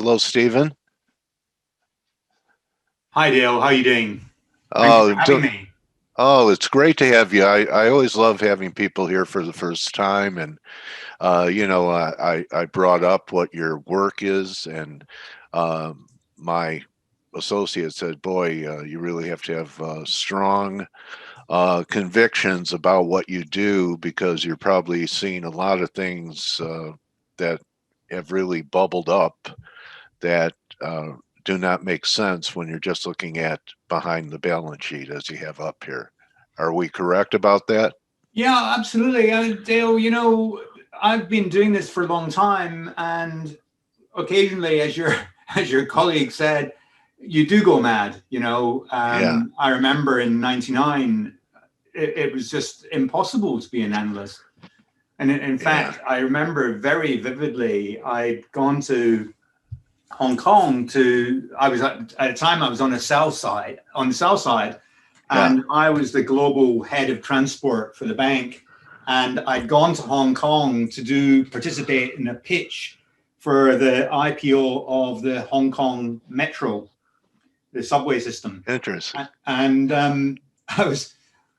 Hello, Stephen. Hi Dale, how are you doing? Thank you for Oh, having me. it's great to have you. I always love having people here for the first time, and I brought up what your work is, and my associate said, "Boy, you really have to have strong convictions about what you do because you're probably seeing a lot of things that have really bubbled up that uh, do not make sense when you're just looking at behind the balance sheet as you have up here. Are we correct about that?" Yeah, absolutely. Dale, I've been doing this for a long time, and occasionally, as your as your colleague said, you do go mad. Yeah, I remember in '99, it was just impossible to be an analyst. And in yeah, fact, I remember very vividly, I'd gone to Hong Kong I was at a time I was on the sell side, yeah. and I was the global head of transport for the bank. And I'd gone to Hong Kong to participate in a pitch for the IPO of the Hong Kong Metro, the subway system. Interesting. And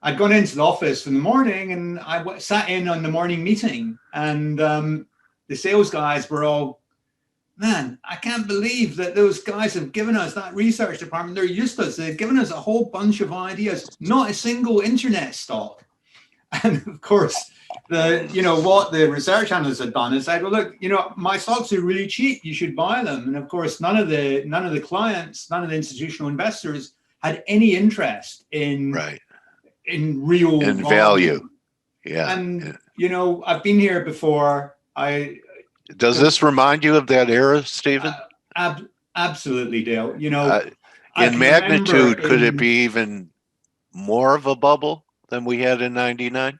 I'd gone into the office in the morning, and sat in on the morning meeting, and the sales guys were all, man, I can't believe that those guys have given us that research department. They're useless. They've given us a whole bunch of ideas, not a single internet stock. And of course, what the research analysts had done is said, well, look, my stocks are really cheap. You should buy them. And of course, none of the clients, none of the institutional investors had any interest Right. in real And value. volume. Yeah. And I've been here before. I Does this remind you of that era, Stephen? ab- Absolutely, Dale. Uh, I in can remember magnitude, could it be even more of a bubble than we had in '99?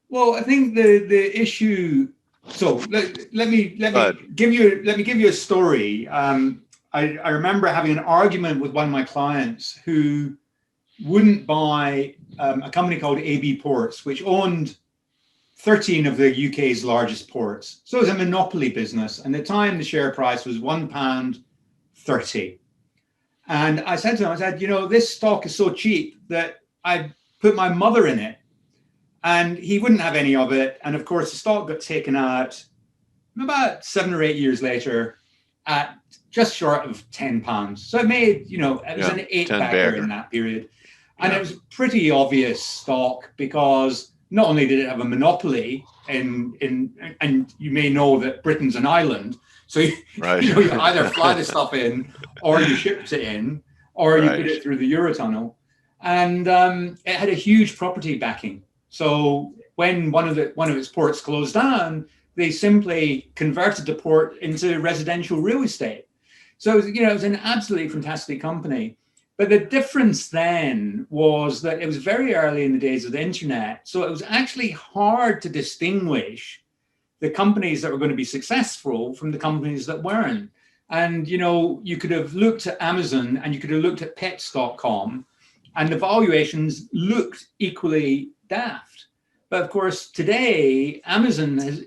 well, I think the issue. So But let me give you a story. I remember having an argument with one of my clients who wouldn't buy a company called AB Ports, which owned 13 of the UK's largest ports. So it was a monopoly business. And at the time, the share price was £1.30. And I said to him, I said, this stock is so cheap that I put my mother in it. And he wouldn't have any of it. And of course, the stock got taken out about 7 or 8 years later at just short of £10. So it made, it was yeah, an eight 10 bagger in bagger. that period. And it Yeah, was pretty obvious stock because not only did it have a monopoly and you may know that Britain's an island. So, right. you either fly the stuff in or you shipped it in or you put Right. it through the Eurotunnel. And it had a huge property backing. So when one of its ports closed down, they simply converted the port into residential real estate. So it was an absolutely fantastic company. But the difference then was that it was very early in the days of the internet. So it was actually hard to distinguish the companies that were going to be successful from the companies that weren't. And, you could have looked at Amazon and you could have looked at pets.com, and the valuations looked equally daft. But of course, today,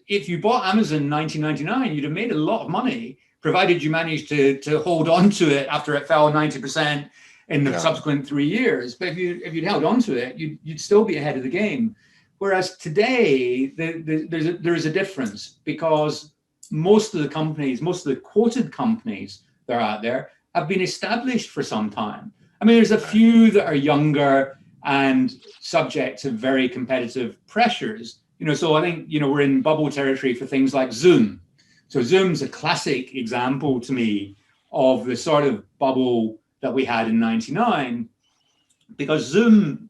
if you bought Amazon in 1999, you'd have made a lot of money, provided you managed to hold on to it after it fell 90% in the Yeah. subsequent 3 years. But if you'd held on to it, you'd still be ahead of the game. Whereas today, there is a difference because most of the quoted companies that are out there have been established for some time. I mean, there's a Right. few that are younger and subject to very competitive pressures. So I think, we're in bubble territory for things like Zoom. So Zoom's a classic example to me of the sort of bubble that we had in '99, because Zoom,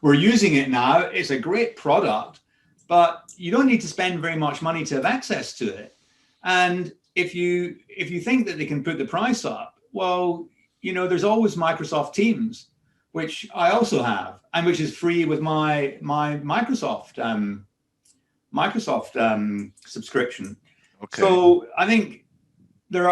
we're using it now. It's a great product, but you don't need to spend very much money to have access to it. And if you think that they can put the price up, well, there's always Microsoft Teams, which I also have, and which is free with my Microsoft subscription. Okay. So I think there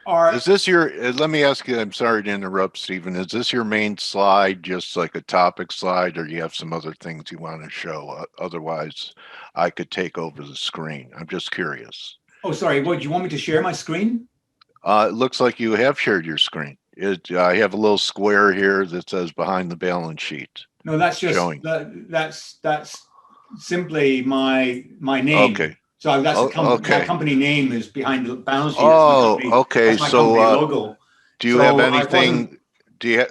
are Is this your, let me ask you, I'm sorry to interrupt, Stephen. Is this your main slide, just like a topic slide, or do you have some other things you want to show? Otherwise, I could take over the screen. I'm just curious. oh, sorry, what, do you want me to share my screen? It looks like you have shared your screen. I have a little square here that says behind the balance sheet No, that's just showing. that's simply my name. Okay. So that's Oh, that okay. company name is behind the balance sheet. Oh, okay. That's my company So, logo. do you have So I wasn't. anything?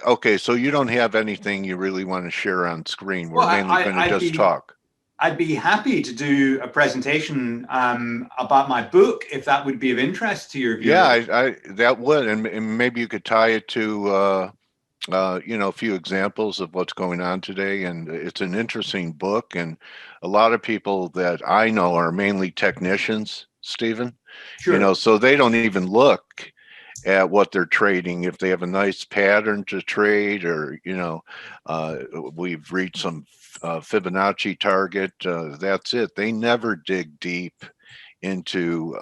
Okay, so you don't have anything you really want to share on screen. We're Well, mainly going to just talk. I'd be happy to do a presentation about my book if that would be of interest to your Yeah, viewers. I that would, and maybe you could tie it to a few examples of what's going on today. And it's an interesting book, and a lot of people that I know are mainly technicians, Stephen. Sure. So they don't even look at what they're trading if they have a nice pattern to trade, or uh, we've reached some Fibonacci target. That's it. They never dig deep into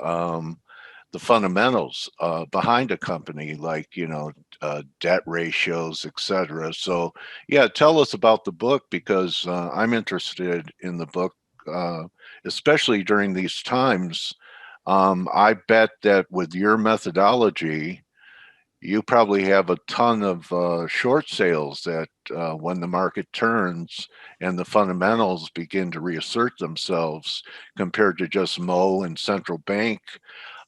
the fundamentals behind a company, like debt ratios, etc. So yeah, tell us about the book, because I'm interested in the book, uh, especially during these times. I bet that with your methodology, you probably have a ton of short sales that when the market turns and the fundamentals begin to reassert themselves, compared to just Mo and central bank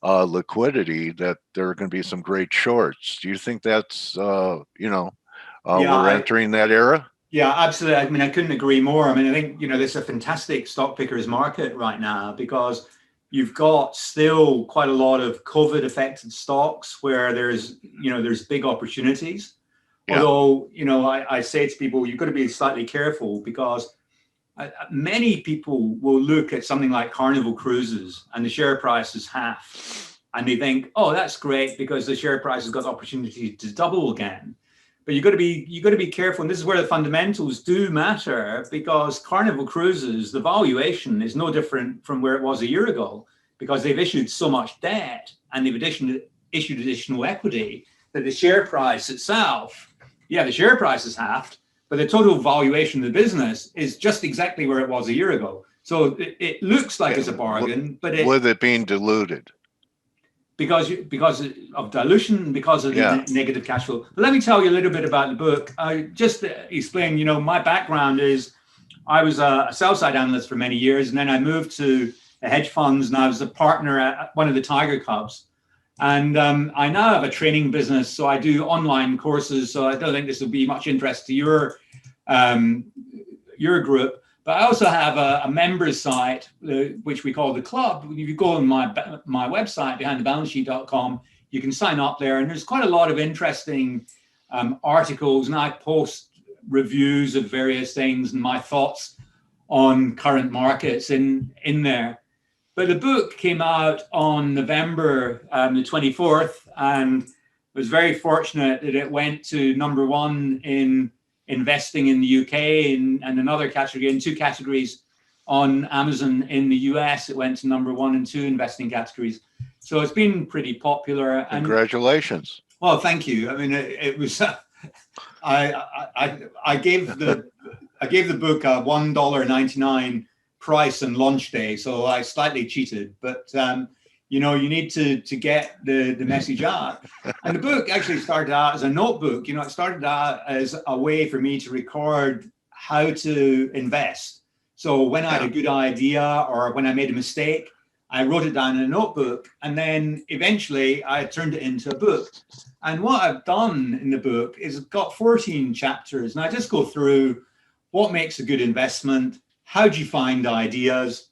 liquidity, that there are going to be some great shorts. Do you think that's, Yeah, we're entering that era? yeah, absolutely. I mean, I couldn't agree more. I mean, I think, there's a fantastic stock pickers market right now because you've got still quite a lot of COVID affected stocks where there's big opportunities. Yeah. Although, I say to people, you've got to be slightly careful because many people will look at something like Carnival Cruises and the share price is half. And they think, oh, that's great because the share price has got the opportunity to double again. But you've got to be careful, and this is where the fundamentals do matter, because Carnival Cruises, the valuation is no different from where it was a year ago, because they've issued so much debt and they've issued additional equity that the share price itself, yeah, the share price is halved, but the total valuation of the business is just exactly where it was a year ago. So it looks like Yeah. it's a bargain, but With it being diluted. because of dilution, because of the Yeah. negative cash flow. But let me tell you a little bit about the book. Just to explain, my background is I was a sell-side analyst for many years, and then I moved to the hedge funds, and I was a partner at one of the Tiger Cubs. And I now have a training business, so I do online courses. So I don't think this will be much interest to your group. But I also have a members site, which we call the club. If you go on my website, behindthebalancesheet.com, you can sign up there. And there's quite a lot of interesting articles. And I post reviews of various things and my thoughts on current markets in there. But the book came out on November the 24th, and was very fortunate that it went to number one in investing in the UK, and another category, in two categories on Amazon in the US. It went to number one and two investing categories. So it's been pretty popular. And Congratulations. well, thank you. I mean, it was. I gave the book a $1.99 price and launch day, so I slightly cheated. But you need to get the message out. And the book actually started out as a notebook. It started out as a way for me to record how to invest. So when I had a good idea or when I made a mistake, I wrote it down in a notebook, and then eventually I turned it into a book. And what I've done in the book is I've got 14 chapters, and I just go through what makes a good investment, how do you find ideas,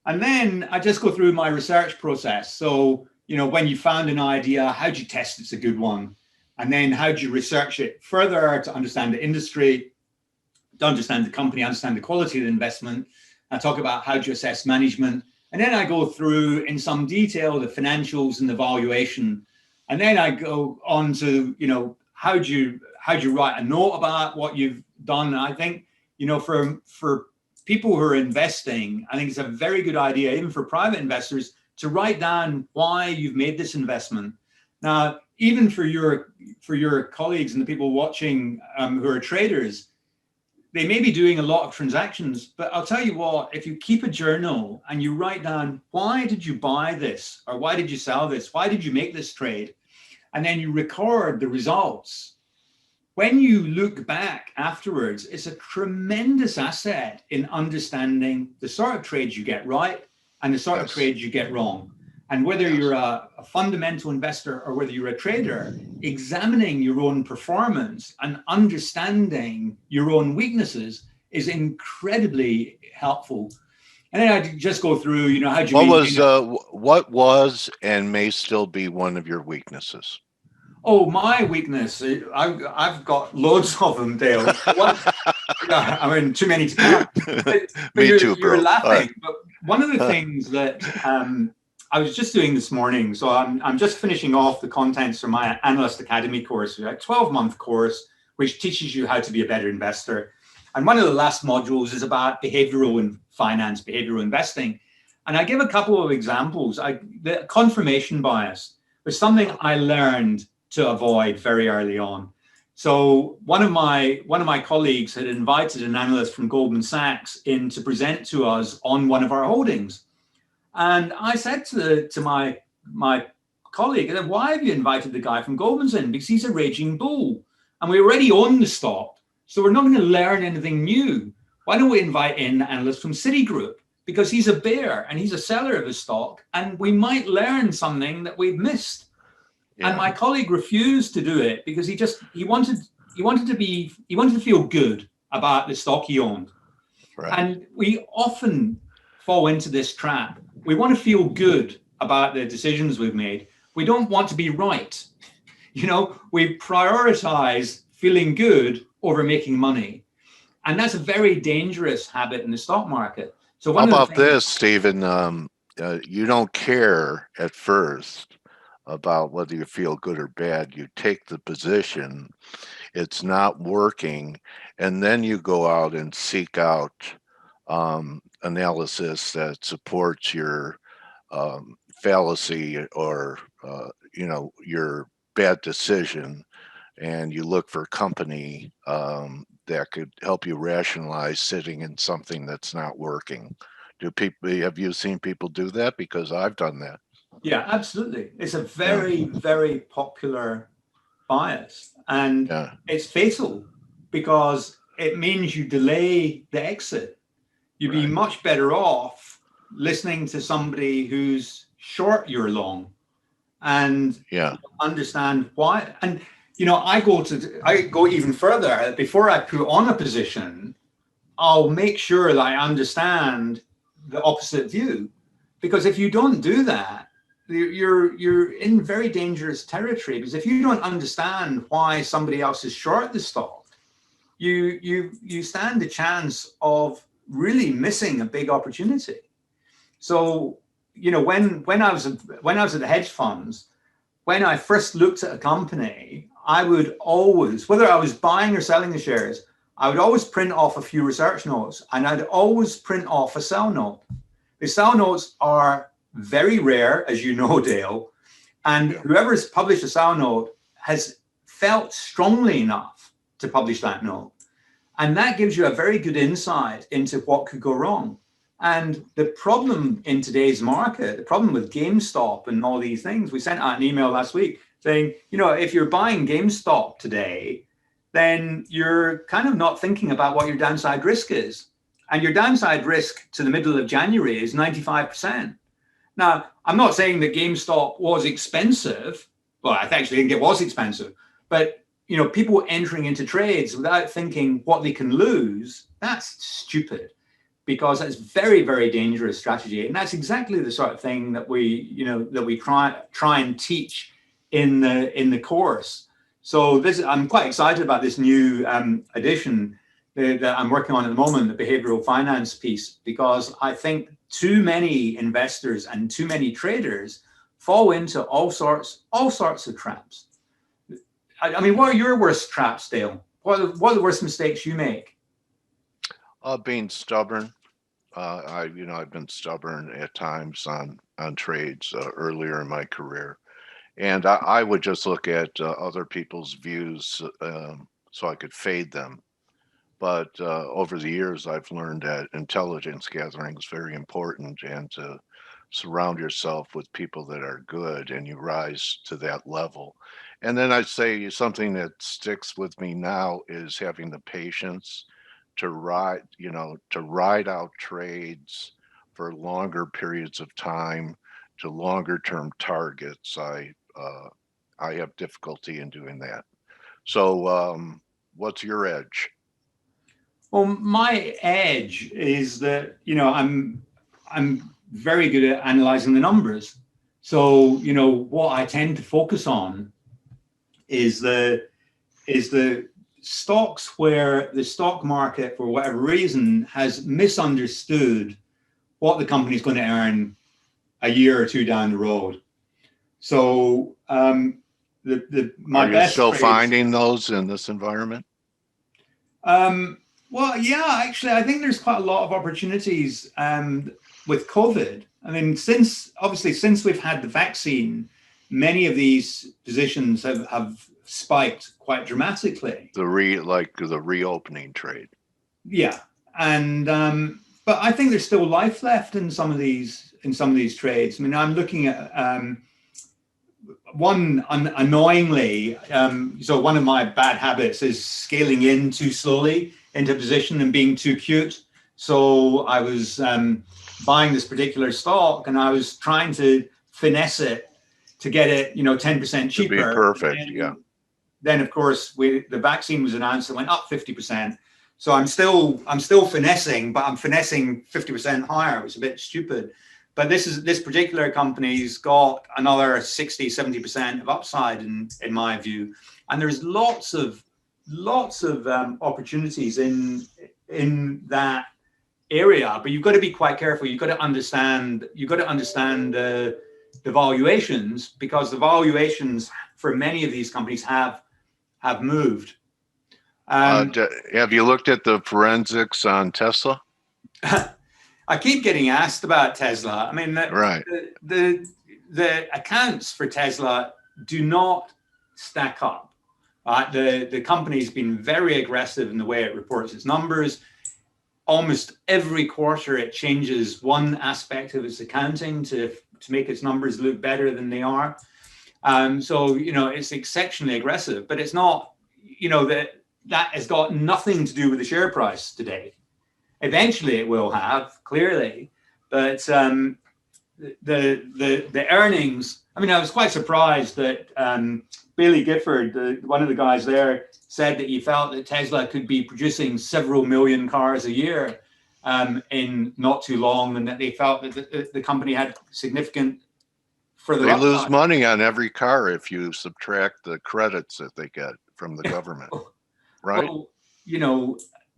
and then I just go through my research process. So, when you found an idea, how do you test it's a good one? And then how do you research it further to understand the industry, to understand the company, understand the quality of the investment? I talk about how do you assess management. And then I go through in some detail the financials and the valuation. And then I go on to, how do you write a note about what you've done? And I think, for people who are investing, I think it's a very good idea, even for private investors, to write down why you've made this investment. Now, even for your colleagues and the people watching who are traders, they may be doing a lot of transactions, but I'll tell you what, if you keep a journal and you write down, why did you buy this? Or why did you sell this? Why did you make this trade? and then you record the results. When you look back afterwards, it's a tremendous asset in understanding the sort of trades you get right and the sort of trades you get wrong. And whether you're a fundamental investor or whether you're a trader, examining your own performance and understanding your own weaknesses is incredibly helpful. And then I just go through, you know, how do you what was and may still be one of your weaknesses? Oh, my weakness. I've got loads of them, Dale. I mean, too many to count. But Me too, you're bro. laughing. Right. But one of the things that I was just doing this morning, so I'm just finishing off the contents for my Analyst Academy course, a 12-month course, which teaches you how to be a better investor. And one of the last modules is about behavioral and finance, behavioral investing. And I give a couple of examples. The confirmation bias was something I learned to avoid very early on. So one of my colleagues had invited an analyst from Goldman Sachs in to present to us on one of our holdings. And I said to my colleague, why have you invited the guy from Goldman's in? Because he's a raging bull. And we already own the stock. So we're not going to learn anything new. Why don't we invite in the analyst from Citigroup? Because he's a bear and he's a seller of his stock. And we might learn something that we've missed. Yeah. And my colleague refused to do it because he wanted to feel good about the stock he owned. Right. And we often fall into this trap. We want to feel good about the decisions we've made. We don't want to be right. You know, we prioritize feeling good over making money. And that's a very dangerous habit in the stock market. So how about this, Stephen? You don't care at first about whether you feel good or bad. You take the position, it's not working, and then you go out and seek out analysis that supports your fallacy or your bad decision, and you look for company that could help you rationalize sitting in something that's not working. Have you seen people do that? Because I've done that. Yeah, absolutely. It's a very, very popular bias, and it's fatal because it means you delay the exit. You'd be much better off listening to somebody who's short your long and understand why. And you know, I go even further. Before I put on a position, I'll make sure that I understand the opposite view, because if you don't do that, you're in very dangerous territory. Because if you don't understand why somebody else is short the stock, you stand a chance of really missing a big opportunity. So, you know, when I was at the hedge funds, when I first looked at a company, I would always, whether I was buying or selling the shares, I would always print off a few research notes, and I'd always print off a sell note. The sell notes are very rare, as you know, Dale, and whoever's published a sell note has felt strongly enough to publish that note. And that gives you a very good insight into what could go wrong. And the problem in today's market, the problem with GameStop and all these things, we sent out an email last week saying, you know, if you're buying GameStop today, then you're kind of not thinking about what your downside risk is. And your downside risk to the middle of January is 95%. Now, I'm not saying that GameStop was expensive. Well, I actually think it was expensive. But, you know, people entering into trades without thinking what they can lose, that's stupid, because that's very, very dangerous strategy. And that's exactly the sort of thing that we try and teach in the course. So I'm quite excited about this new edition that I'm working on at the moment, the behavioral finance piece, because I think too many investors and too many traders fall into all sorts of traps. I mean, what are your worst traps, Dale? What are the worst mistakes you make? Being stubborn. I've been stubborn at times on trades earlier in my career, and I would just look at other people's views so I could fade them. But over the years, I've learned that intelligence gathering is very important, and to surround yourself with people that are good and you rise to that level. And then I'd say something that sticks with me now is having the patience to ride out trades for longer periods of time to longer term targets. I have difficulty in doing that. So, what's your edge? Well, my edge is that, I'm very good at analyzing the numbers. So, what I tend to focus on is the stocks where the stock market, for whatever reason, has misunderstood what the company is going to earn a year or two down the road. So, my Are you best still trades. finding those in this environment? Well, yeah, actually, I think there's quite a lot of opportunities with COVID. I mean, since we've had the vaccine, many of these positions have spiked quite dramatically. The reopening trade. Yeah, and but I think there's still life left in some of these trades. I mean, I'm looking at one annoyingly. So one of my bad habits is scaling in too slowly into position and being too cute. So I was buying this particular stock and I was trying to finesse it to get it, 10% cheaper. To be perfect, yeah. Then of course the vaccine was announced, it went up 50%. So I'm still finessing, but I'm finessing 50% higher. It was a bit stupid. But this particular company's got another 60, 70% of upside in my view. And there's lots of opportunities in that area, but you've got to be quite careful. You've got to understand the valuations, because the valuations for many of these companies have moved. Have you looked at the forensics on Tesla? I keep getting asked about Tesla. I mean, right. The accounts for Tesla do not stack up. The company's been very aggressive in the way it reports its numbers. Almost every quarter, it changes one aspect of its accounting to make its numbers look better than they are. So, it's exceptionally aggressive, but it's not, that has got nothing to do with the share price today. Eventually it will have, clearly, but the earnings, I mean, I was quite surprised that Bailey Gifford, one of the guys there, said that he felt that Tesla could be producing several million cars a year in not too long, and that they felt that the company had significant further They upside. lose money on every car if you subtract the credits that they get from the government, right? Well,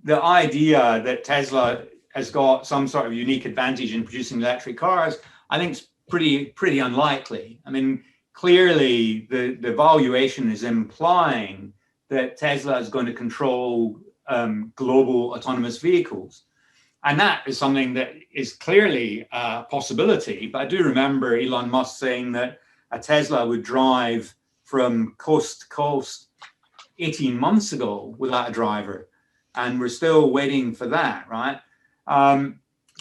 the idea that Tesla has got some sort of unique advantage in producing electric cars, I think is pretty unlikely. I mean, clearly the valuation is implying that Tesla is going to control global autonomous vehicles. And that is something that is clearly a possibility. But I do remember Elon Musk saying that a Tesla would drive from coast to coast 18 months ago without a driver. And we're still waiting for that, right? All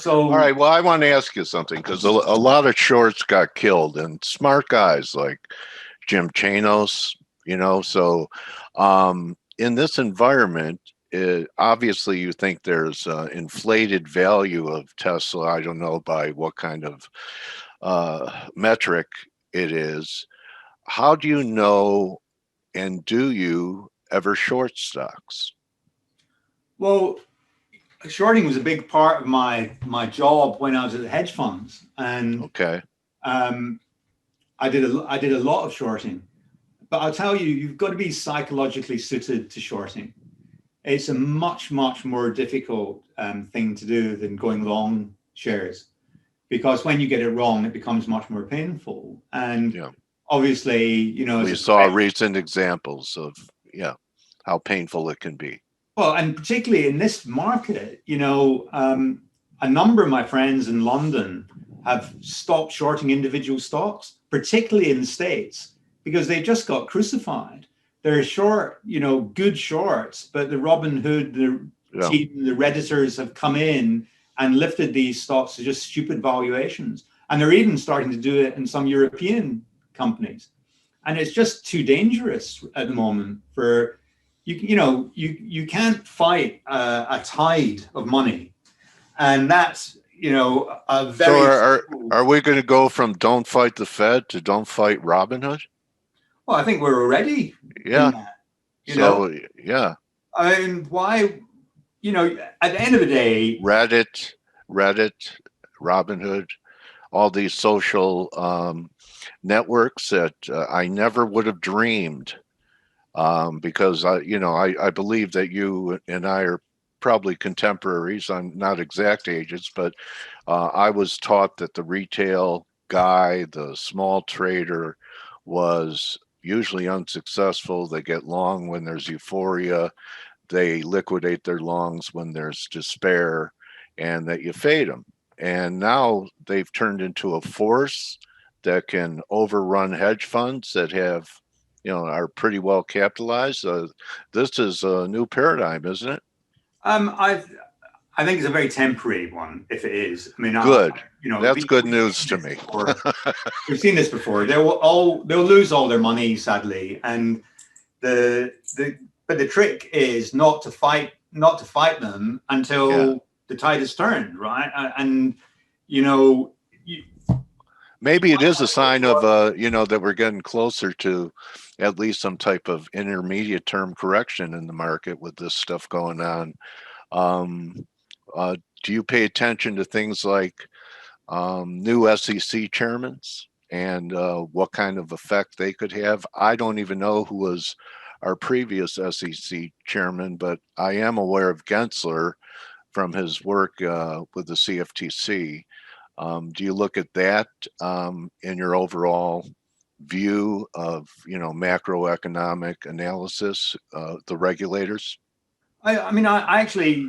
right, well, I want to ask you something, because a lot of shorts got killed, and smart guys like Jim Chanos, so in this environment, obviously you think there's inflated value of Tesla. I don't know by what kind of metric it is. How do you know, and do you ever short stocks? Well, shorting was a big part of my job when I was at the hedge funds, and okay. I did a lot of shorting. But I'll tell you, you've got to be psychologically suited to shorting. It's a much more difficult thing to do than going long shares, because when you get it wrong, it becomes much more painful. And obviously, we saw recent examples of how painful it can be. Well, and particularly in this market, a number of my friends in London have stopped shorting individual stocks, particularly in the States, because they just got crucified. They're short, good shorts, but the Robinhood, team, the Redditors have come in and lifted these stocks to just stupid valuations. And they're even starting to do it in some European companies. And it's just too dangerous at the moment for you can't fight a tide of money. And that's, a very. So are we going to go from don't fight the Fed to don't fight Robinhood? Well, I think we're already Yeah. in that, So, yeah. I mean, why, at the end of the day, Reddit, Robinhood, all these social networks that I never would have dreamed, because I believe that you and I are probably contemporaries. I'm not exact ages, but I was taught that the retail guy, the small trader, was usually unsuccessful. They get long when there's euphoria. They liquidate their longs when there's despair, and that you fade them. And now they've turned into a force that can overrun hedge funds that have, are pretty well capitalized. This is a new paradigm, isn't it? I think it's a very temporary one, if it is. I mean, Good. That's good news to me. We've seen this before. They'll lose all their money, sadly, and but the trick is not to fight them until the tide has turned, right? And maybe it is a sign of that we're getting closer to at least some type of intermediate term correction in the market with this stuff going on. Do you pay attention to things like new SEC chairmen and what kind of effect they could have? I don't even know who was our previous SEC chairman, but I am aware of Gensler from his work with the CFTC. Do you look at that in your overall view of macroeconomic analysis, the regulators? I mean, I actually,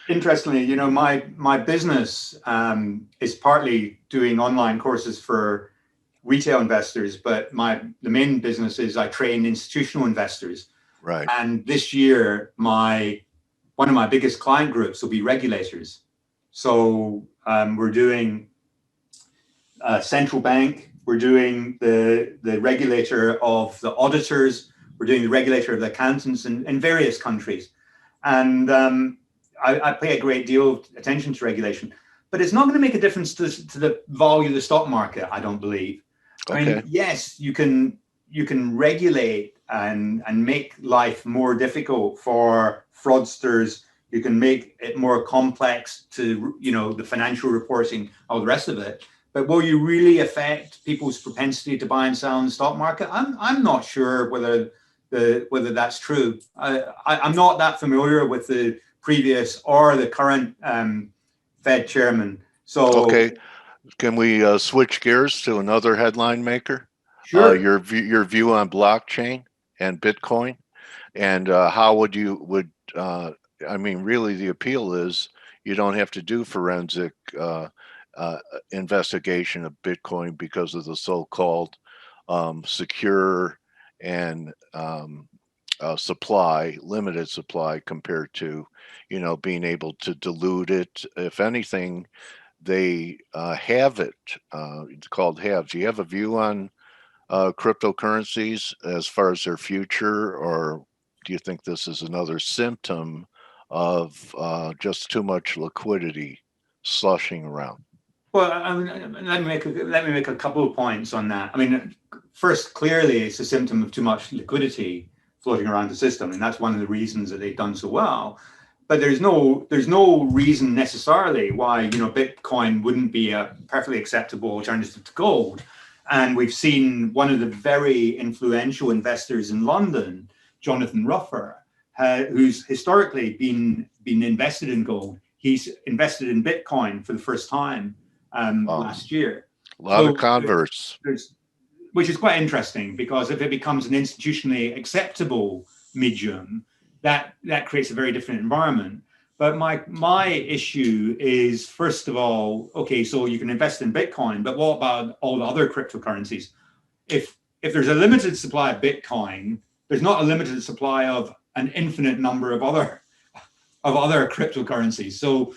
interestingly, my business is partly doing online courses for retail investors, but the main business is I train institutional investors. Right. And this year, one of my biggest client groups will be regulators. So we're doing central bank, we're doing the regulator of the auditors, we're doing the regulator of the accountants in various countries. And I pay a great deal of attention to regulation, but it's not going to make a difference to the value of the stock market, I don't believe. Okay. I mean, yes, you can regulate and make life more difficult for fraudsters. You can make it more complex to, the financial reporting, all the rest of it. But will you really affect people's propensity to buy and sell in the stock market? I'm not sure whether that's true. I'm not that familiar with the previous or the current Fed chairman. So okay, can we switch gears to another headline maker? Sure. Your view on blockchain and Bitcoin, and how would I mean, really, the appeal is you don't have to do forensic investigation of Bitcoin because of the so-called secure and limited supply compared to, being able to dilute it. If anything, they have it. It's called halves. Do you have a view on cryptocurrencies as far as their future, or do you think this is another symptom of just too much liquidity slushing around? Well, let me make a couple of points on that. I mean, first, clearly, it's a symptom of too much liquidity floating around the system, and that's one of the reasons that they've done so well. But there's no reason necessarily why Bitcoin wouldn't be a perfectly acceptable alternative to gold. And we've seen one of the very influential investors in London, Jonathan Ruffer, who's historically been invested in gold. He's invested in Bitcoin for the first time last year. A lot of converts. Which is quite interesting, because if it becomes an institutionally acceptable medium, that creates a very different environment. But my issue is, first of all, okay, so you can invest in Bitcoin, but what about all the other cryptocurrencies? If there's a limited supply of Bitcoin, there's not a limited supply of an infinite number of other cryptocurrencies. So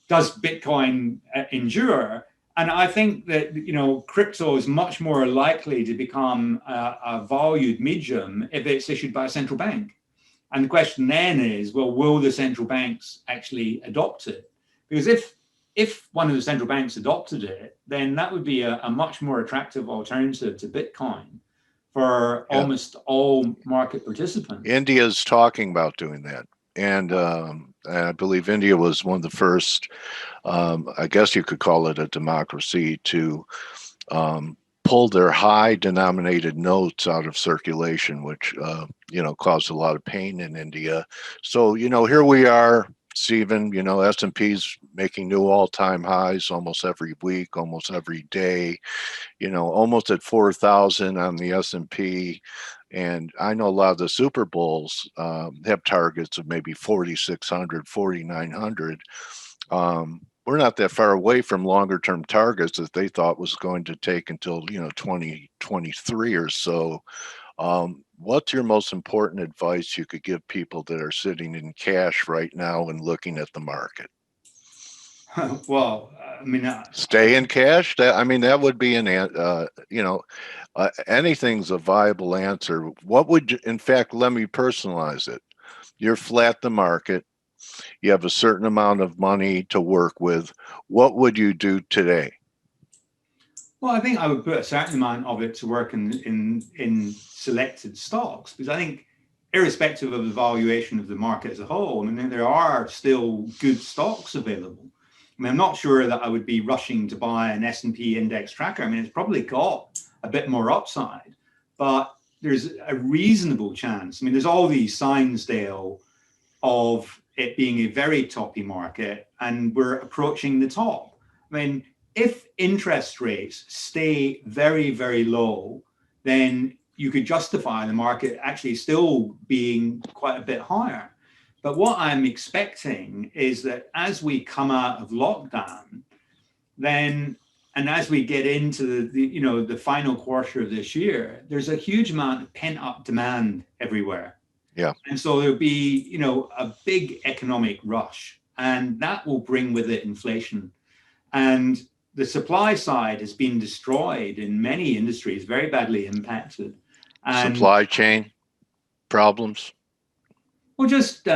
does Bitcoin endure? And I think that, crypto is much more likely to become a valued medium if it's issued by a central bank. And the question then is, well, will the central banks actually adopt it? Because if one of the central banks adopted it, then that would be a much more attractive alternative to Bitcoin for almost all market participants. India's talking about doing that. And I believe India was one of the first, I guess you could call it a democracy, to pull their high denominated notes out of circulation, which, caused a lot of pain in India. So, here we are, Stephen, S&P's making new all-time highs almost every week, almost every day, almost at 4,000 on the S&P. And I know a lot of the Super Bowls have targets of maybe 4,600, 4,900. We're not that far away from longer term targets that they thought was going to take until 2023 or so. What's your most important advice you could give people that are sitting in cash right now and looking at the market? Well, stay in cash. That would be anything's a viable answer. What would you, in fact, let me personalize it. You're flat the market. You have a certain amount of money to work with. What would you do today? Well, I think I would put a certain amount of it to work in selected stocks, because I think irrespective of the valuation of the market as a whole, there are still good stocks available. I'm not sure that I would be rushing to buy an S&P index tracker. It's probably got a bit more upside, but there's a reasonable chance. There's all these signs, Dale, of it being a very toppy market, and we're approaching the top. If interest rates stay very, very low, then you could justify the market actually still being quite a bit higher. But what I'm expecting is that as we come out of lockdown, then, and as we get into the final quarter of this year, there's a huge amount of pent-up demand everywhere. Yeah. And so there'll be, a big economic rush, and that will bring with it inflation. And the supply side has been destroyed in many industries, very badly impacted. And supply chain problems. Well, just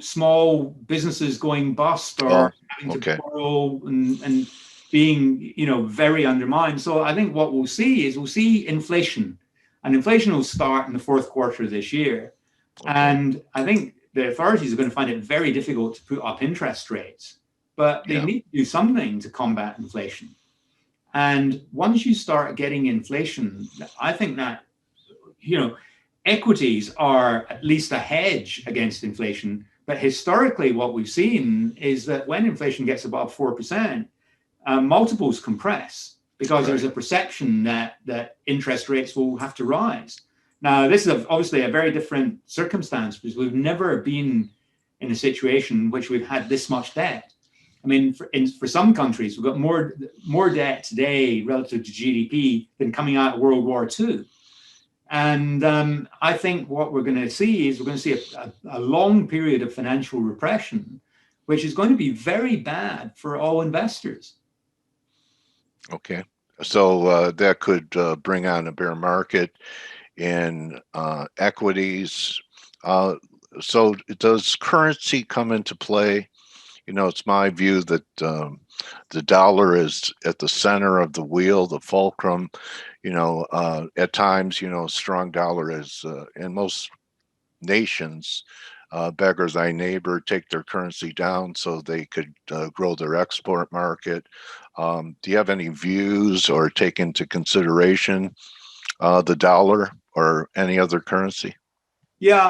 small businesses going bust or having to borrow and being very undermined. So I think what we'll see is inflation, and inflation will start in the fourth quarter of this year. And I think the authorities are going to find it very difficult to put up interest rates, but they need to do something to combat inflation. And once you start getting inflation, I think that equities are at least a hedge against inflation. But historically, what we've seen is that when inflation gets above 4%, multiples compress, because there's a perception that interest rates will have to rise. Now, this is obviously a very different circumstance, because we've never been in a situation in which we've had this much debt. For some countries, we've got more debt today relative to GDP than coming out of World War II. And I think what we're going to see is a long period of financial repression, which is going to be very bad for all investors. Okay. So that could bring on a bear market in equities. So does currency come into play? It's my view that the dollar is at the center of the wheel, the fulcrum. At times, a strong dollar is in most nations, beggar thy neighbor, take their currency down so they could grow their export market. Do you have any views or take into consideration the dollar or any other currency? Yeah,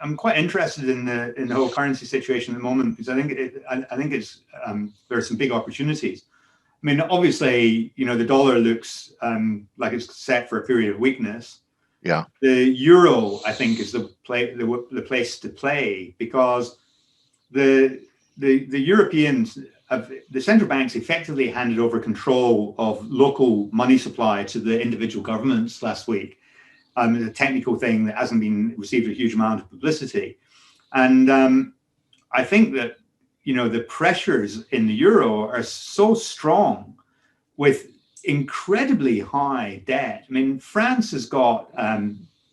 I'm quite interested in the whole currency situation at the moment, because I think it's there are some big opportunities. Obviously, the dollar looks like it's set for a period of weakness. Yeah. The euro, I think, is the place to play, because the Europeans, the central banks effectively handed over control of local money supply to the individual governments last week. A technical thing that hasn't been received a huge amount of publicity. And I think that the pressures in the euro are so strong with incredibly high debt. I mean, France has got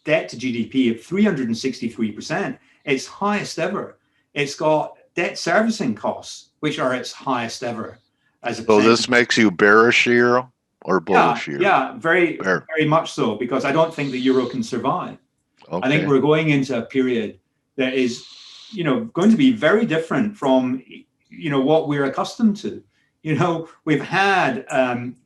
debt to GDP of 363%. It's highest ever. It's got debt servicing costs, which are its highest ever as a So percent. this makes you bearish euro or bullish euro? Yeah, very much so, because I don't think the euro can survive. Okay. I think we're going into a period that is, going to be very different from, what we're accustomed to. We've had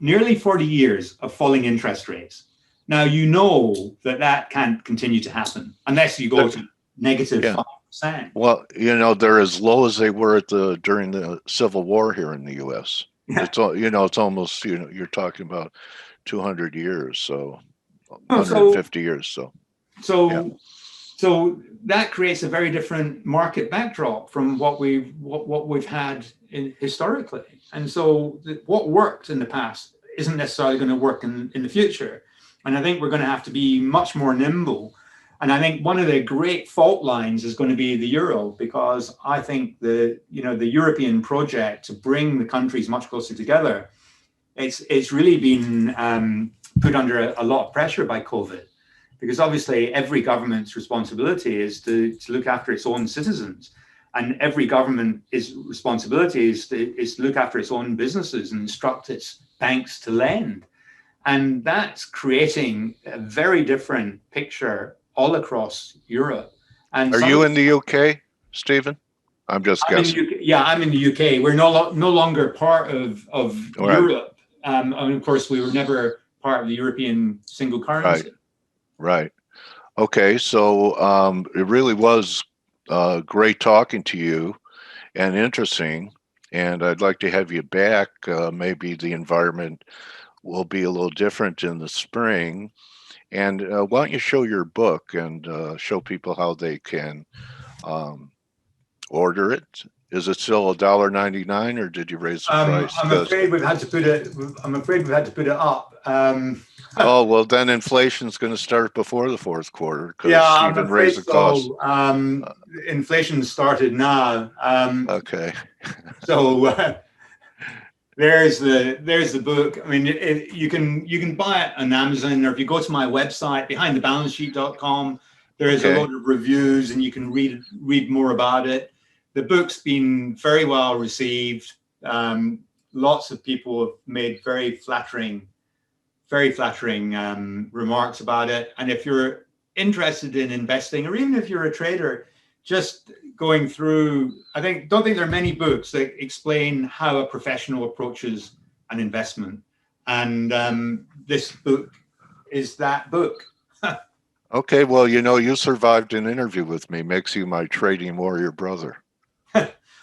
nearly 40 years of falling interest rates. Now, that can't continue to happen unless you go to negative 5%. Well, they're as low as they were during the Civil War here in the U.S. Yeah. It's almost, you're talking about 200 years, so 150 years. So that creates a very different market backdrop from what we've had historically. And so what worked in the past isn't necessarily going to work in the future. And I think we're going to have to be much more nimble. And I think one of the great fault lines is going to be the euro, because I think the European project to bring the countries much closer together, it's really been put under a lot of pressure by COVID. Because obviously every government's responsibility is to look after its own citizens. And every government's responsibility is to look after its own businesses and instruct its banks to lend. And that's creating a very different picture all across Europe. And are you in the UK, Stephen? I'm just guessing. I'm in the UK. We're no longer part of Europe. And of course, we were never part of the European single currency. Right. Okay. So it really was great talking to you and interesting. And I'd like to have you back. Maybe the environment will be a little different in the spring. And why don't you show your book and show people how they can order it? Is it still $1.99, or did you raise the price? I'm afraid we've had to put it up. Oh, well, then inflation's going to start before the fourth quarter, because Stephen raised the cost. Inflation started now. Okay. So there's the book. I mean, you can buy it on Amazon, or if you go to my website, behindthebalancesheet.com, there is a lot of reviews, and you can read more about it. The book's been very well received. Lots of people have made very flattering remarks about it. And if you're interested in investing, or even if you're a trader, just going through, don't think there are many books that explain how a professional approaches an investment. And this book is that book. Okay, well, you survived an interview with me. Makes you my trading warrior brother.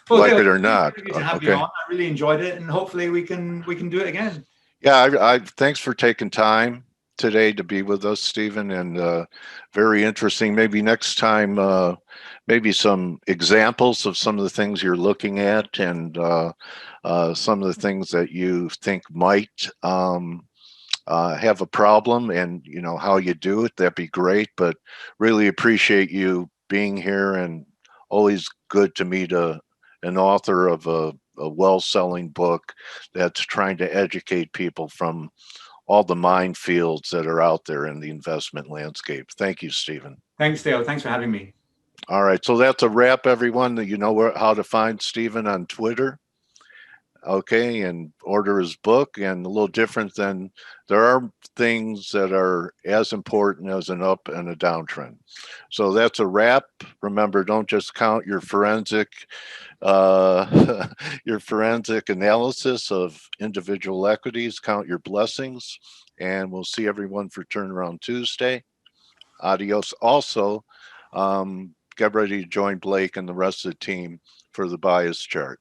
Well, like it or not. Okay. I really enjoyed it, and hopefully we can do it again. Yeah, I thanks for taking time today to be with us, Stephen, and very interesting. Maybe next time, maybe some examples of some of the things you're looking at, and some of the things that you think might have a problem, and how you do it. That'd be great. But really appreciate you being here, and always good to meet an author of a well-selling book that's trying to educate people from all the minefields that are out there in the investment landscape. Thank you, Stephen. Thanks, Dale. Thanks for having me. All right, so that's a wrap, everyone. You know how to find Stephen on Twitter. Okay, and order his book. And a little different than, there are things that are as important as an up and a downtrend. So that's a wrap. Remember, don't just count your forensic analysis of individual equities, count your blessings. And we'll see everyone for Turnaround Tuesday. Adios. Also, get ready to join Blake and the rest of the team for the bias chart.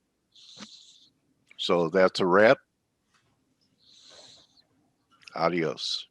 So that's a wrap. Adios.